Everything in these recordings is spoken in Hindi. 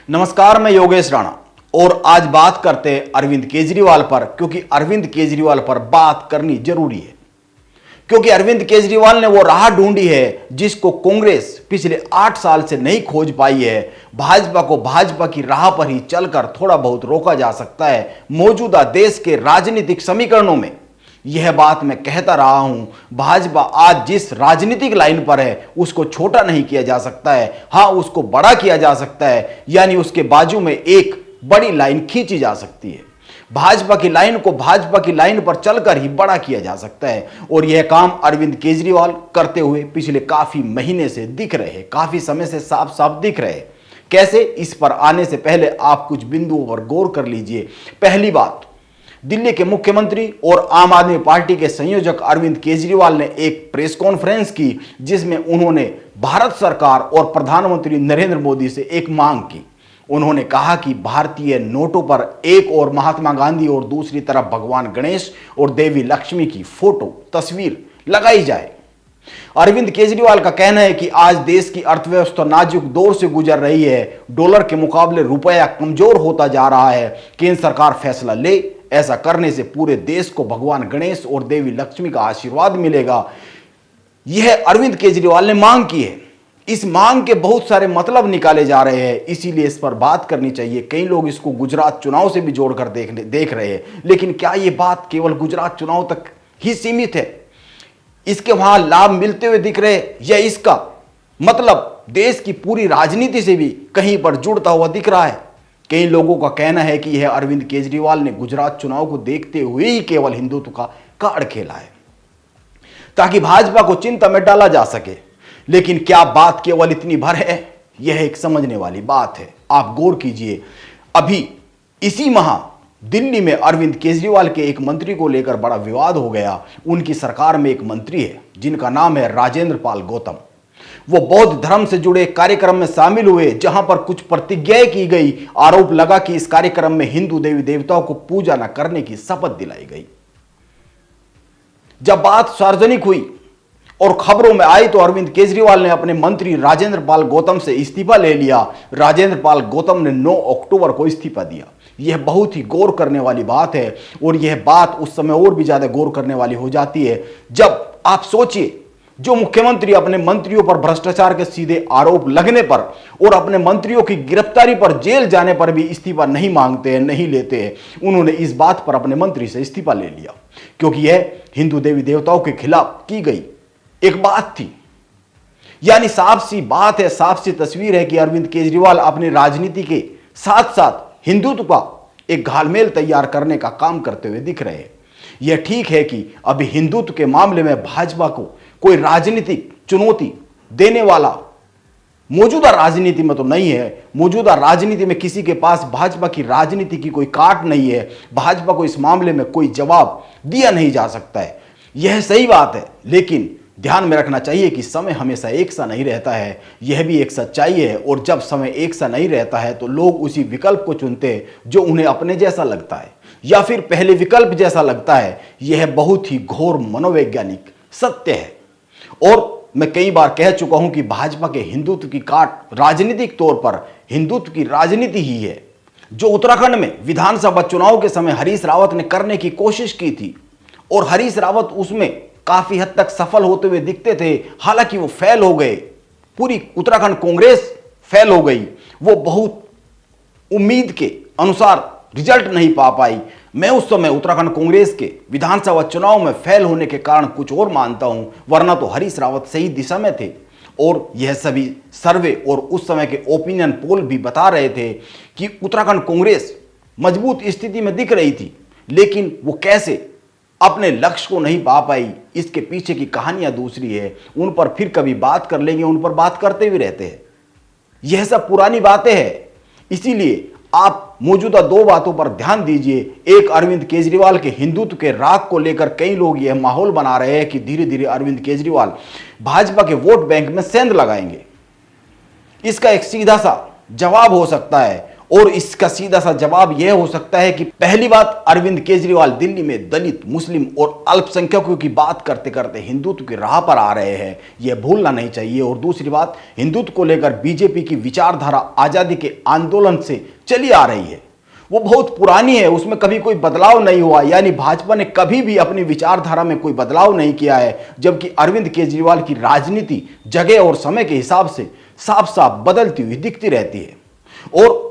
नमस्कार, मैं योगेश राणा और आज बात करते हैं अरविंद केजरीवाल पर, क्योंकि अरविंद केजरीवाल पर बात करनी जरूरी है। क्योंकि अरविंद केजरीवाल ने वो राह ढूंढी है जिसको कांग्रेस पिछले 8 साल से नहीं खोज पाई है। भाजपा को भाजपा की राह पर ही चलकर थोड़ा बहुत रोका जा सकता है मौजूदा देश के राजनीतिक समीकरणों में। यह बात मैं कहता रहा हूं, भाजपा आज जिस राजनीतिक लाइन पर है उसको छोटा नहीं किया जा सकता है, हां उसको बड़ा किया जा सकता है, यानी उसके बाजू में एक बड़ी लाइन खींची जा सकती है। भाजपा की लाइन को भाजपा की लाइन पर चलकर ही बड़ा किया जा सकता है और यह काम अरविंद केजरीवाल करते हुए पिछले काफी महीने से दिख रहे हैं, काफी समय से साफ साफ दिख रहे हैं। कैसे, इस पर आने से पहले आप कुछ बिंदुओं पर गौर कर लीजिए। पहली बात, दिल्ली के मुख्यमंत्री और आम आदमी पार्टी के संयोजक अरविंद केजरीवाल ने एक प्रेस कॉन्फ्रेंस की जिसमें उन्होंने भारत सरकार और प्रधानमंत्री नरेंद्र मोदी से एक मांग की। उन्होंने कहा कि भारतीय नोटों पर एक और महात्मा गांधी और दूसरी तरफ भगवान गणेश और देवी लक्ष्मी की फोटो तस्वीर लगाई जाए। अरविंद केजरीवाल का कहना है कि आज देश की अर्थव्यवस्था नाजुक दौर से गुजर रही है। डॉलर के मुकाबले रुपया कमजोर होता जा रहा है। केंद्र सरकार फैसला ले, ऐसा करने से पूरे देश को भगवान गणेश और देवी लक्ष्मी का आशीर्वाद मिलेगा। यह अरविंद केजरीवाल ने मांग की है। इस मांग के बहुत सारे मतलब निकाले जा रहे हैं, इसीलिए इस पर बात करनी चाहिए। कई लोग इसको गुजरात चुनाव से भी जोड़कर देख रहे हैं, लेकिन क्या यह बात केवल गुजरात चुनाव तक ही सीमित है? इसके वहां लाभ मिलते हुए दिख रहे या इसका मतलब देश की पूरी राजनीति से भी कहीं पर जुड़ता हुआ दिख रहा है? कई लोगों का कहना है कि यह अरविंद केजरीवाल ने गुजरात चुनाव को देखते हुए ही केवल हिंदुत्व का कार्ड खेला है ताकि भाजपा को चिंता में डाला जा सके। लेकिन क्या बात केवल इतनी भर है? यह एक समझने वाली बात है। आप गौर कीजिए, अभी इसी माह दिल्ली में अरविंद केजरीवाल के एक मंत्री को लेकर बड़ा विवाद हो गया। उनकी सरकार में एक मंत्री है जिनका नाम है राजेंद्र पाल गौतम। वो बौद्ध धर्म से जुड़े कार्यक्रम में शामिल हुए जहां पर कुछ प्रतिज्ञाएं की गई। आरोप लगा कि इस कार्यक्रम में हिंदू देवी देवताओं को पूजा न करने की शपथ दिलाई गई। जब बात सार्वजनिक हुई और खबरों में आई तो अरविंद केजरीवाल ने अपने मंत्री राजेंद्र पाल गौतम से इस्तीफा ले लिया। राजेंद्र पाल गौतम ने 9 अक्टूबर को इस्तीफा दिया। यह बहुत ही गौर करने वाली बात है और यह बात उस समय और भी ज्यादा गौर करने वाली हो जाती है जब आप सोचिए, जो मुख्यमंत्री अपने मंत्रियों पर भ्रष्टाचार के सीधे आरोप लगने पर और अपने मंत्रियों की गिरफ्तारी पर जेल जाने पर भी इस्तीफा नहीं मांगते हैं, नहीं लेते हैं, उन्होंने इस बात पर अपने मंत्री से इस्तीफा ले लिया क्योंकि यह हिंदू देवी देवताओं के खिलाफ की गई एक बात थी। यानी साफ सी बात है, साफ सी तस्वीर है कि अरविंद केजरीवाल अपनी राजनीति के साथ साथ हिंदुत्व का एक घालमेल तैयार करने का काम करते हुए दिख रहे हैं। यह ठीक है कि अभी हिंदुत्व के मामले में भाजपा को कोई राजनीतिक चुनौती देने वाला मौजूदा राजनीति में तो नहीं है। मौजूदा राजनीति में किसी के पास भाजपा की राजनीति की कोई काट नहीं है। भाजपा को इस मामले में कोई जवाब दिया नहीं जा सकता है। यह सही बात है, लेकिन ध्यान में रखना चाहिए कि समय हमेशा एक सा नहीं रहता है। यह भी एक सच्चाई है और जब समय एक सा नहीं रहता है तो लोग उसी विकल्प को चुनते हैं जो उन्हें अपने जैसा लगता है या फिर पहले विकल्प जैसा लगता है। यह बहुत ही घोर मनोवैज्ञानिक सत्य है और मैं कई बार कह चुका हूं कि भाजपा के हिंदुत्व की काट राजनीतिक तौर पर हिंदुत्व की राजनीति ही है, जो उत्तराखंड में विधानसभा चुनाव के समय हरीश रावत ने करने की कोशिश की थी और हरीश रावत उसमें काफी हद तक सफल होते हुए दिखते थे। हालांकि वो फेल हो गए, पूरी उत्तराखंड कांग्रेस फेल हो गई। वो बहुत उम्मीद के अनुसार रिजल्ट नहीं पा पाई। मैं उस समय उत्तराखंड कांग्रेस के विधानसभा चुनाव में फेल होने के कारण कुछ और मानता हूं, वरना तो हरीश रावत सही दिशा में थे और यह सभी सर्वे और उस समय के ओपिनियन पोल भी बता रहे थे कि उत्तराखंड कांग्रेस मजबूत स्थिति में दिख रही थी। लेकिन वो कैसे अपने लक्ष्य को नहीं पा पाई, इसके पीछे की कहानियां दूसरी है। उन पर फिर कभी बात कर लेंगे, उन पर बात करते भी रहते हैं। यह सब पुरानी बातें हैं। इसीलिए आप मौजूदा 2 बातों पर ध्यान दीजिए। एक, अरविंद केजरीवाल के हिंदुत्व के राग को लेकर कई लोग यह माहौल बना रहे हैं कि धीरे धीरे अरविंद केजरीवाल भाजपा के वोट बैंक में सेंध लगाएंगे। इसका एक सीधा सा जवाब हो सकता है और इसका सीधा सा जवाब यह हो सकता है कि पहली बात, अरविंद केजरीवाल दिल्ली में दलित, मुस्लिम और अल्पसंख्यकों की बात करते करते हिंदुत्व की राह पर आ रहे हैं, यह भूलना नहीं चाहिए। और दूसरी बात, हिंदुत्व को लेकर बीजेपी की विचारधारा आजादी के आंदोलन से चली आ रही है, वो बहुत पुरानी है, उसमें कभी कोई बदलाव नहीं हुआ। यानी भाजपा ने कभी भी अपनी विचारधारा में कोई बदलाव नहीं किया है, जबकि अरविंद केजरीवाल की राजनीति जगह और समय के हिसाब से साफ साफ बदलती हुई दिखती रहती है। और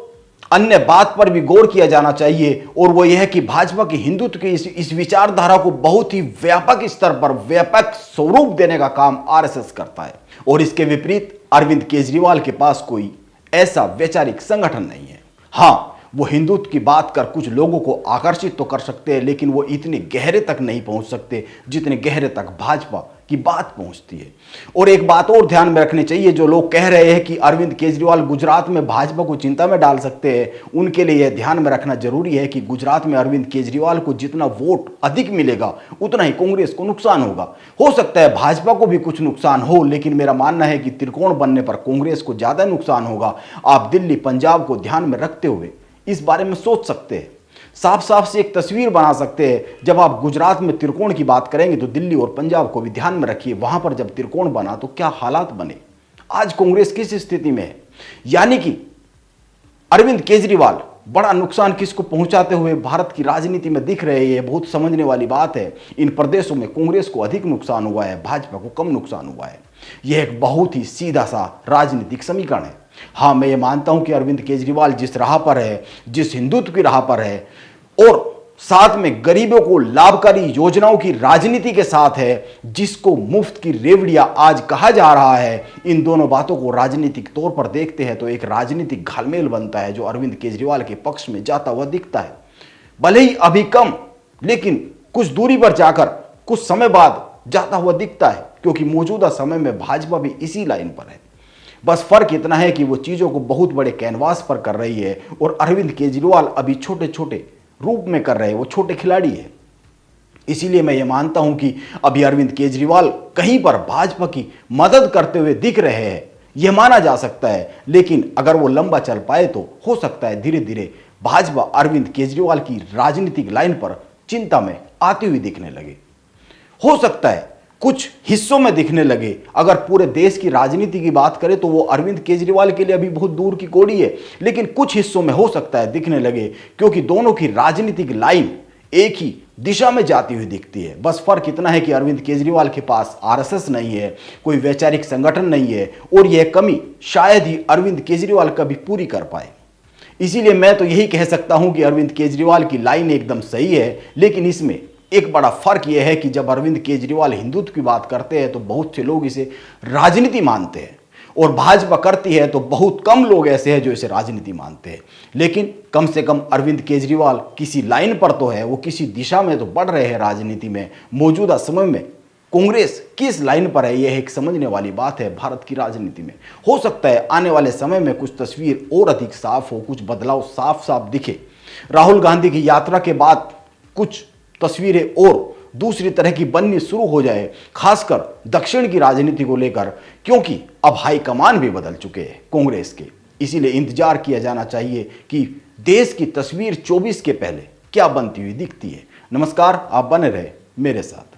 अन्य बात पर भी गौर किया जाना चाहिए, और वो यह है कि भाजपा की हिंदुत्व की इस विचारधारा को बहुत ही व्यापक स्तर पर व्यापक स्वरूप देने का काम आरएसएस करता है। और इसके विपरीत अरविंद केजरीवाल के पास कोई ऐसा वैचारिक संगठन नहीं है। हाँ, वो हिंदुत्व की बात कर कुछ लोगों को आकर्षित तो कर सकते हैं, लेकिन वो इतने गहरे तक नहीं पहुंच सकते जितने गहरे तक भाजपा की बात पहुंचती है। और एक बात और ध्यान में रखनी चाहिए, जो लोग कह रहे हैं कि अरविंद केजरीवाल गुजरात में भाजपा को चिंता में डाल सकते हैं, उनके लिए यह ध्यान में रखना जरूरी है कि गुजरात में अरविंद केजरीवाल को जितना वोट अधिक मिलेगा उतना ही कांग्रेस को नुकसान होगा। हो सकता है भाजपा को भी कुछ नुकसान हो, लेकिन मेरा मानना है कि त्रिकोण बनने पर कांग्रेस को ज्यादा नुकसान होगा। आप दिल्ली, पंजाब को ध्यान में रखते हुए इस बारे में सोच सकते हैं, साफ साफ से एक तस्वीर बना सकते हैं। जब आप गुजरात में त्रिकोण की बात करेंगे तो दिल्ली और पंजाब को भी ध्यान में रखिए, वहां पर जब त्रिकोण बना तो क्या हालात बने। आज कांग्रेस किस स्थिति में है, यानी कि अरविंद केजरीवाल बड़ा नुकसान किसको पहुंचाते हुए भारत की राजनीति में दिख रहे हैं, ये बहुत समझने वाली बात है। इन प्रदेशों में कांग्रेस को अधिक नुकसान हुआ है, भाजपा को कम नुकसान हुआ है। यह एक बहुत ही सीधा सा राजनीतिक समीकरण है। हाँ, मैं ये मानता हूं कि अरविंद केजरीवाल जिस राह पर है, जिस हिंदुत्व की राह पर है, और साथ में गरीबों को लाभकारी योजनाओं की राजनीति के साथ है, जिसको मुफ्त की रेवड़ियां आज कहा जा रहा है, इन दोनों बातों को राजनीतिक तौर पर देखते हैं तो एक राजनीतिक घालमेल बनता है जो अरविंद केजरीवाल के पक्ष में जाता हुआ दिखता है। भले ही अभी कम, लेकिन कुछ दूरी पर जाकर कुछ समय बाद जाता हुआ दिखता है, क्योंकि मौजूदा समय में भाजपा भी इसी लाइन पर है। बस फर्क इतना है कि वो चीजों को बहुत बड़े कैनवास पर कर रही है और अरविंद केजरीवाल अभी छोटे छोटे रूप में कर रहे हैं, वो छोटे खिलाड़ी है। इसीलिए मैं ये मानता हूं कि अभी अरविंद केजरीवाल कहीं पर भाजपा की मदद करते हुए दिख रहे हैं, यह माना जा सकता है। लेकिन अगर वो लंबा चल पाए तो हो सकता है धीरे धीरे भाजपा अरविंद केजरीवाल की राजनीतिक लाइन पर चिंता में आती हुई दिखने लगे। हो सकता है कुछ हिस्सों में दिखने लगे। अगर पूरे देश की राजनीति की बात करें तो वो अरविंद केजरीवाल के लिए अभी बहुत दूर की कौड़ी है, लेकिन कुछ हिस्सों में हो सकता है दिखने लगे, क्योंकि दोनों की राजनीतिक लाइन एक ही दिशा में जाती हुई दिखती है। बस फर्क इतना है कि अरविंद केजरीवाल के पास आरएसएस नहीं है, कोई वैचारिक संगठन नहीं है, और यह कमी शायद ही अरविंद केजरीवाल कभी पूरी कर पाए। इसीलिए मैं तो यही कह सकता हूं कि अरविंद केजरीवाल की लाइन एकदम सही है, लेकिन इसमें एक बड़ा फर्क यह है कि जब अरविंद केजरीवाल हिंदुत्व की बात करते हैं तो बहुत से लोग इसे राजनीति मानते हैं, और भाजपा करती है तो बहुत कम लोग ऐसे हैं जो इसे राजनीति मानते हैं। लेकिन कम से कम अरविंद केजरीवाल किसी लाइन पर तो है, वो किसी दिशा में तो बढ़ रहे हैं राजनीति में। मौजूदा समय में कांग्रेस किस लाइन पर है, यह एक समझने वाली बात है भारत की राजनीति में। हो सकता है आने वाले समय में कुछ तस्वीर और अधिक साफ हो, कुछ बदलाव साफ साफ दिखे। राहुल गांधी की यात्रा के बाद कुछ तस्वीरें और दूसरी तरह की बननी शुरू हो जाए, खासकर दक्षिण की राजनीति को लेकर, क्योंकि अब हाईकमान भी बदल चुके हैं कांग्रेस के। इसीलिए इंतजार किया जाना चाहिए कि देश की तस्वीर 24 के पहले क्या बनती हुई दिखती है। नमस्कार, आप बने रहे मेरे साथ।